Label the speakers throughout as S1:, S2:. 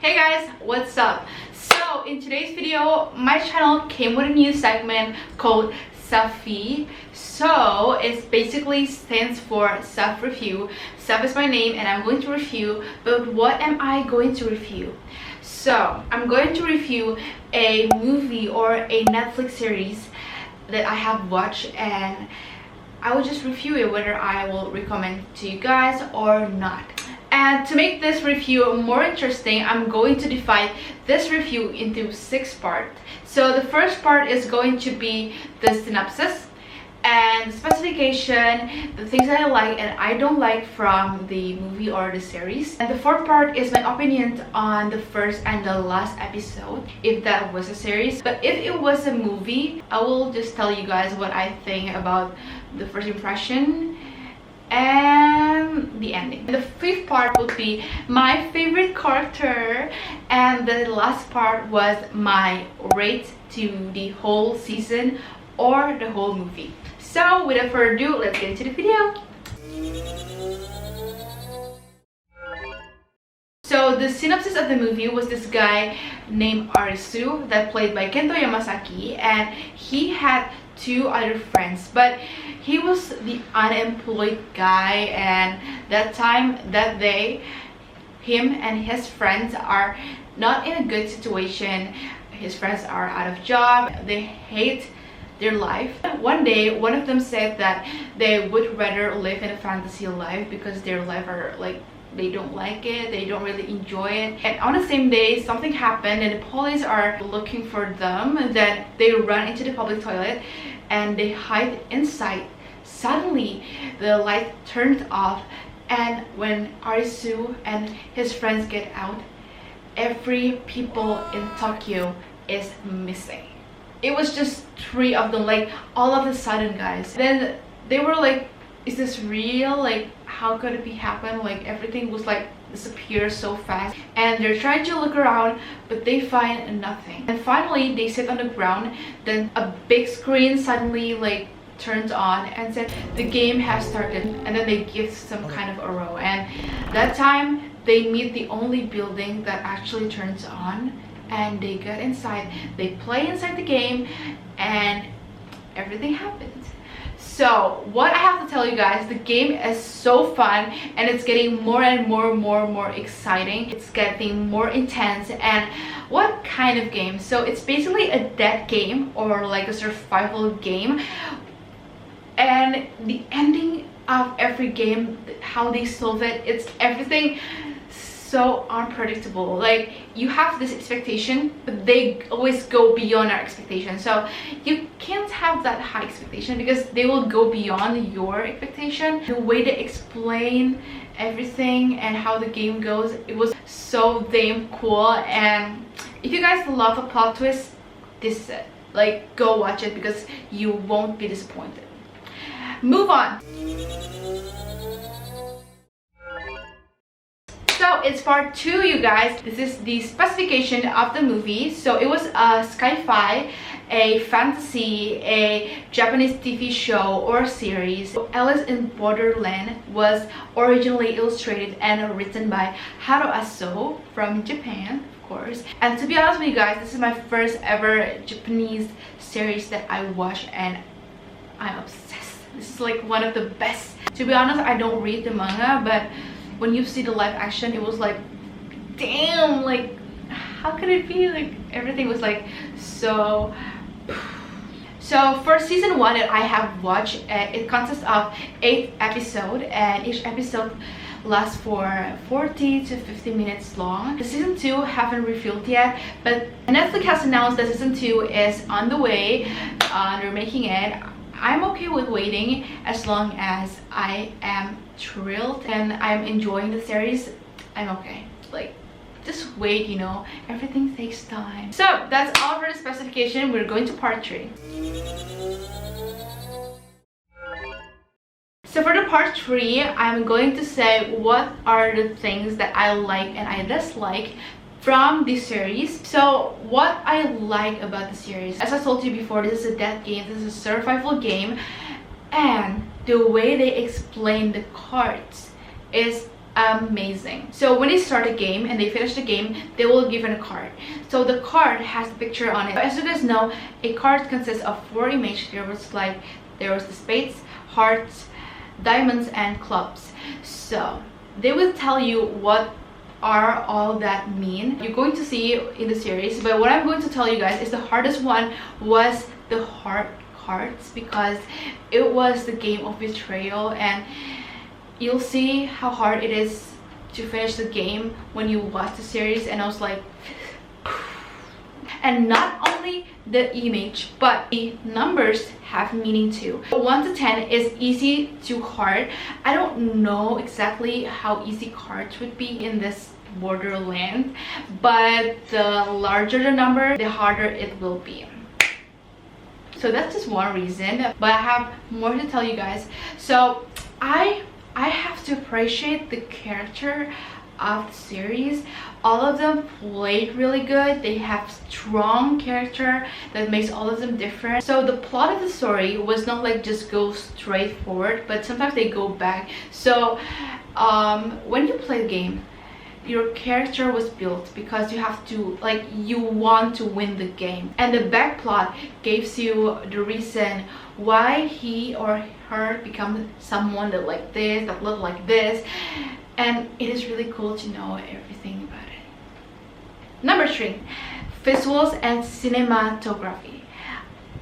S1: Hey guys, what's up? So in today's video, my channel came with a new segment called Selfie. So it basically stands for self-review. Self is my name and I'm going to review, but what am I going to review? So I'm going to review a movie or a Netflix series that I have watched, and I will just review it whether I will recommend to you guys or not. And to make this review more interesting, I'm going to divide this review into 6 parts. So the first part is going to be the synopsis and specification, the things that I like and I don't like from the movie or the series. And the fourth part is my opinion on the first and the last episode, if that was a series. But if it was a movie, I will just tell you guys what I think about the first impression and the ending. The fifth part would be my favorite character, and the last part was my rate to the whole season or the whole movie. So without further ado, let's get into the video. So the synopsis of the movie was this guy named Arisu that played by Kento Yamasaki, and he had 2 other friends, but he was the unemployed guy, and that day him and his friends are not in a good situation. His friends are out of job, they hate their life. One day one of them said that they would rather live in a fantasy life because their life are like, they don't like it, they don't really enjoy it. And on the same day something happened and the police are looking for them, and then they run into the public toilet and they hide inside. Suddenly the light turned off, and when Arisu and his friends get out, every people in Tokyo is missing. It was just 3 of them, like all of a sudden, guys. Then they were like, is this real? Like, how could it be happen? Like, everything was like disappear so fast, and they're trying to look around but they find nothing. And finally they sit on the ground, then a big screen suddenly like turns on and said the game has started, and then they give some kind of arrow, and that time they meet the only building that actually turns on, and they get inside, they play inside the game, and everything happens. So what I have to tell you guys, the game is so fun and it's getting more and more exciting. It's getting more intense. And what kind of game? So it's basically a death game or like a survival game, and the ending of every game, how they solve it, it's everything so unpredictable. Like, you have this expectation but they always go beyond our expectation, so you can't have that high expectation because they will go beyond your expectation. The way they explain everything and how the game goes, it was so damn cool. And if you guys love a plot twist, this is it. Like, go watch it because you won't be disappointed. Move on. So it's part 2, you guys. This is the specification of the movie. So it was a sci-fi, a fantasy, a Japanese TV show or series. Alice in Borderland was originally illustrated and written by Haro Aso from Japan, of course. And to be honest with you guys, this is my first ever Japanese series that I watched, and I'm obsessed. This is like one of the best. To be honest, I don't read the manga, but when you see the live action, it was like, damn, like how could it be? Like, everything was like so. So for season 1 that I have watched, it consists of 8 episodes, and each episode lasts for 40 to 50 minutes long. The season 2 haven't revealed yet, but Netflix has announced that season 2 is on the way. They're making it. I'm okay with waiting as long as I am thrilled and I'm enjoying the series. I'm okay. Like, just wait, you know, everything takes time. So that's all for the specification. We're going to part 3. So for the part 3, I'm going to say what are the things that I like and I dislike from this series. So what I like about the series, as I told you before, this is a death game, this is a survival game, and the way they explain the cards is amazing. So when they start a game and they finish the game, they will give a card. So the card has a picture on it. As you guys know, a card consists of 4 images. There was the spades, hearts, diamonds, and clubs. So they will tell you what are all that mean. You're going to see in the series, but what I'm going to tell you guys is the hardest one was the heart cards, because it was the game of betrayal, and you'll see how hard it is to finish the game when you watch the series. And I was like, and not only the image, but the numbers have meaning too. 1 to 10 is easy to hard. I don't know exactly how easy cards would be in this Borderland, but the larger the number, the harder it will be. So that's just one reason, but I have more to tell you guys. So I have to appreciate the character of the series. All of them played really good. They have strong character that makes all of them different. So the plot of the story was not like just go straight forward, but sometimes they go back. So when you play the game, your character was built because you have to, like, you want to win the game, and the back plot gives you the reason why he or her become someone that like this, that look like this, and it is really cool to know everything about it. Number 3, visuals and cinematography.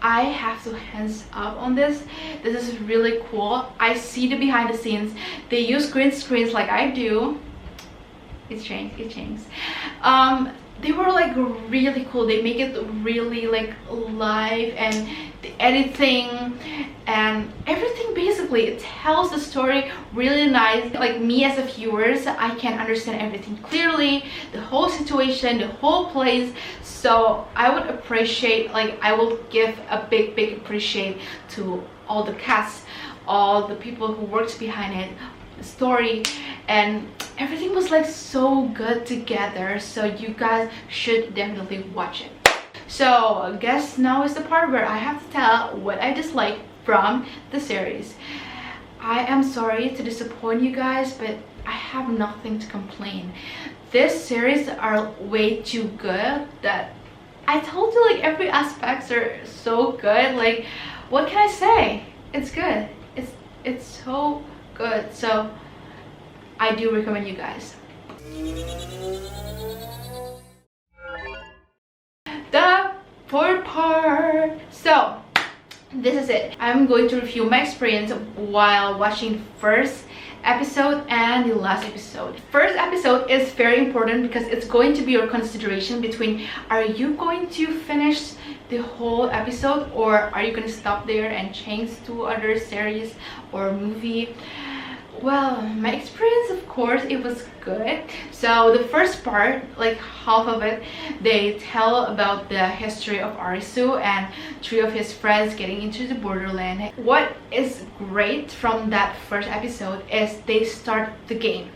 S1: I have to hands up on this. This is really cool. I see the behind the scenes. They use green screens like I do. It changed. They were like really cool. They make it really like live, and the editing and everything, basically it tells the story really nice. Like me as a viewers, I can understand everything clearly, the whole situation, the whole place. So I would appreciate, like I will give a big appreciate to all the cast, all the people who worked behind it, the story, and everything was like so good together. So you guys should definitely watch it. So I guess now is the part where I have to tell what I dislike from the series. I am sorry to disappoint you guys, but I have nothing to complain. This series are way too good that I told you, like every aspects are so good. Like what can I say? It's good. It's so good. So I do recommend you guys. The fourth part. So this is it. I'm going to review my experience while watching first episode and the last episode. First episode is very important because it's going to be your consideration between, are you going to finish the whole episode, or are you going to stop there and change to other series or movie? Well, my experience, of course, it was good. So the first part, like half of it, they tell about the history of Arisu and 3 of his friends getting into the Borderland. What is great from that first episode is they start the game,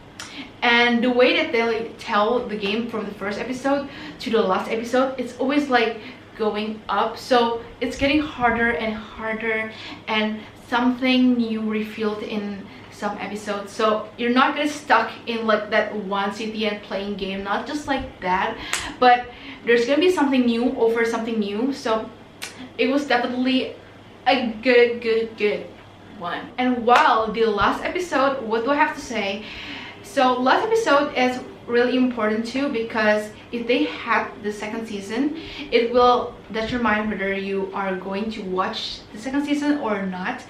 S1: and the way that they tell the game from the first episode to the last episode, it's always like going up. So it's getting harder and harder, and something new revealed in some episodes. So you're not gonna stuck in like that one city and playing game, not just like that, but there's gonna be something new over something new. So it was definitely a good one. And while the last episode, what do I have to say? So last episode is really important too, because if they have the second season, it will determine whether you are going to watch the second season or not.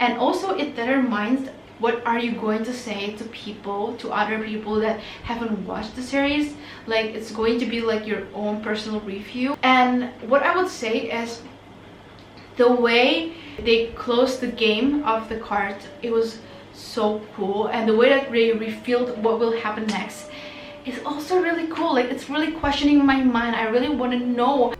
S1: And also it determines what are you going to say to people, to other people that haven't watched the series. Like it's going to be like your own personal review. And what I would say is the way they closed the game of the cards, it was so cool, and the way that they revealed what will happen next is also really cool. Like it's really questioning my mind. I really want to know.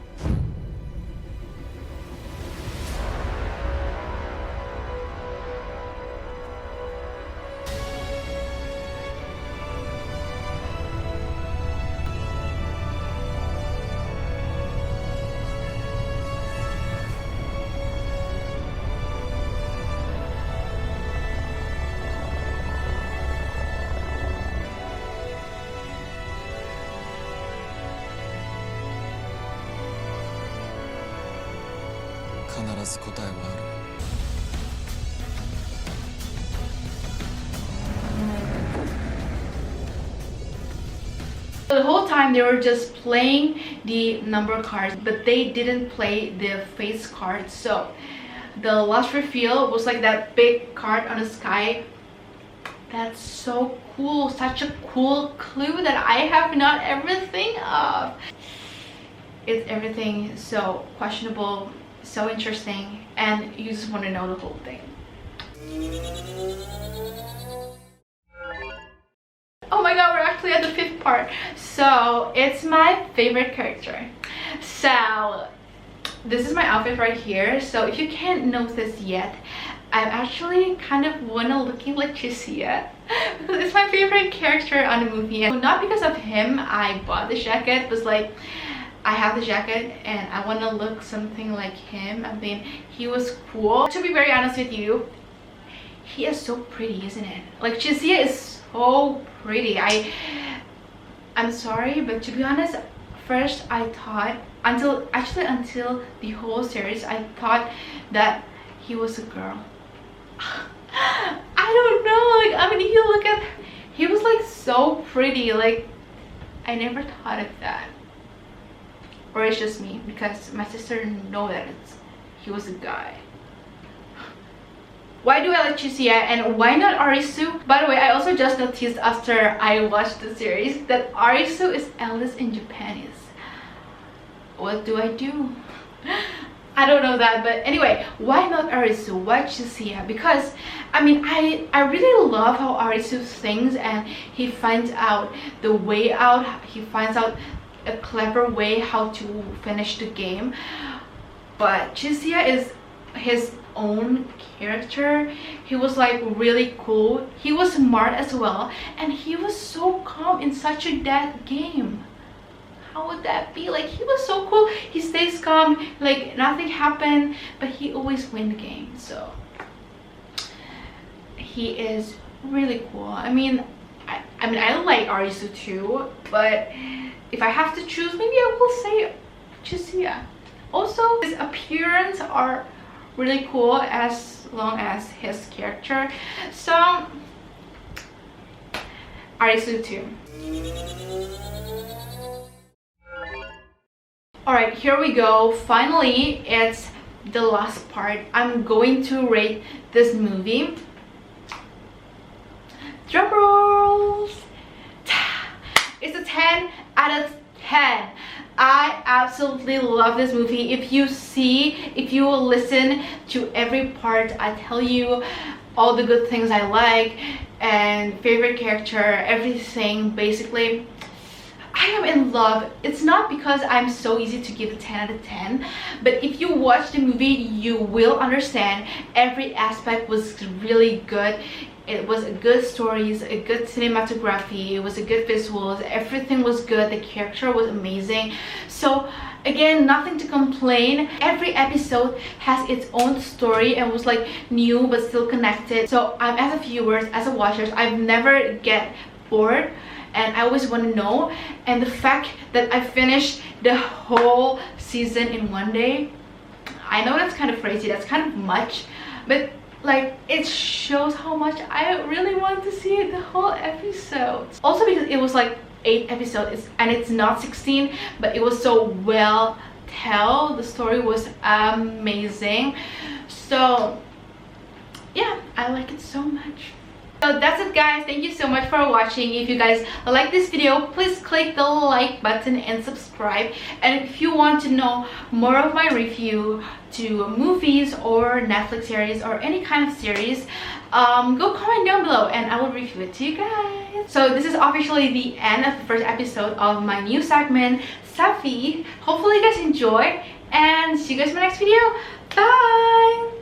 S2: 必ず答えはある。
S1: The whole time they were just playing the number cards, but they didn't play the face cards. So the last reveal was like that big card on the sky. That's so cool. Such a cool clue that I have not ever think of. It's everything so questionable, so interesting, and you just want to know the whole thing. Oh my god, we're actually at the 5th part. So it's my favorite character. So this is my outfit right here. So if you can't notice yet, I'm actually kind of wanna looking like Chisia because it's my favorite character on the movie. And not because of him I bought the jacket, but like I have the jacket and I want to look something like him. I mean, he was cool. To be very honest with you, he is so pretty, isn't it? Like Chisia is so pretty. I'm sorry, but to be honest, first I thought until the whole series I thought that he was a girl. I don't know, like I mean, if you look at, he was like so pretty, like I never thought of that. Or it's just me because my sister know that he was a guy. Why do I like Chisia and why not Arisu? By the way, I also just noticed after I watched the series that Arisu is eldest in Japanese. What do? I don't know that, but anyway, why not Arisu? Why Chisia? Because I mean, I really love how Arisu thinks and he finds out the way out. He finds out a clever way how to finish the game. But Chisia is his own character. He was like really cool. He was smart as well, and he was so calm in such a dead game. How would that be? Like he was so cool. He stays calm, like nothing happened, but he always win the game. So he is really cool. I mean I like Arisu too, but if I have to choose, maybe I will say Chisia. Also, his appearance are really cool as long as his character. So Arisu too. Alright, here we go. Finally, it's the last part. I'm going to rate this movie. Drum rolls! It's a 10 out of 10. I absolutely love this movie. If you listen to every part, I tell you all the good things I like and favorite character, everything basically. I am in love. It's not because I'm so easy to give a 10 out of 10, but if you watch the movie, you will understand every aspect was really good. It was a good stories, a good cinematography, it was a good visuals, everything was good, the character was amazing. So again, nothing to complain. Every episode has its own story and was like new but still connected. So I'm, as a viewers, as a watchers, I've never get bored and I always want to know. And the fact that I finished the whole season in one day, I know that's kind of crazy, that's kind of much, but like it shows how much I really want to see the whole episode. Also because it was like 8 episodes and it's not 16, but it was so well told. The story was amazing. So yeah, I like it so much. So that's it guys, thank you so much for watching. If you guys like this video, please click the like button and subscribe. And if you want to know more of my review to movies or Netflix series or any kind of series, go comment down below and I will review it to you guys. So this is officially the end of the first episode of my new segment, Safi. Hopefully you guys enjoy and see you guys in my next video. Bye!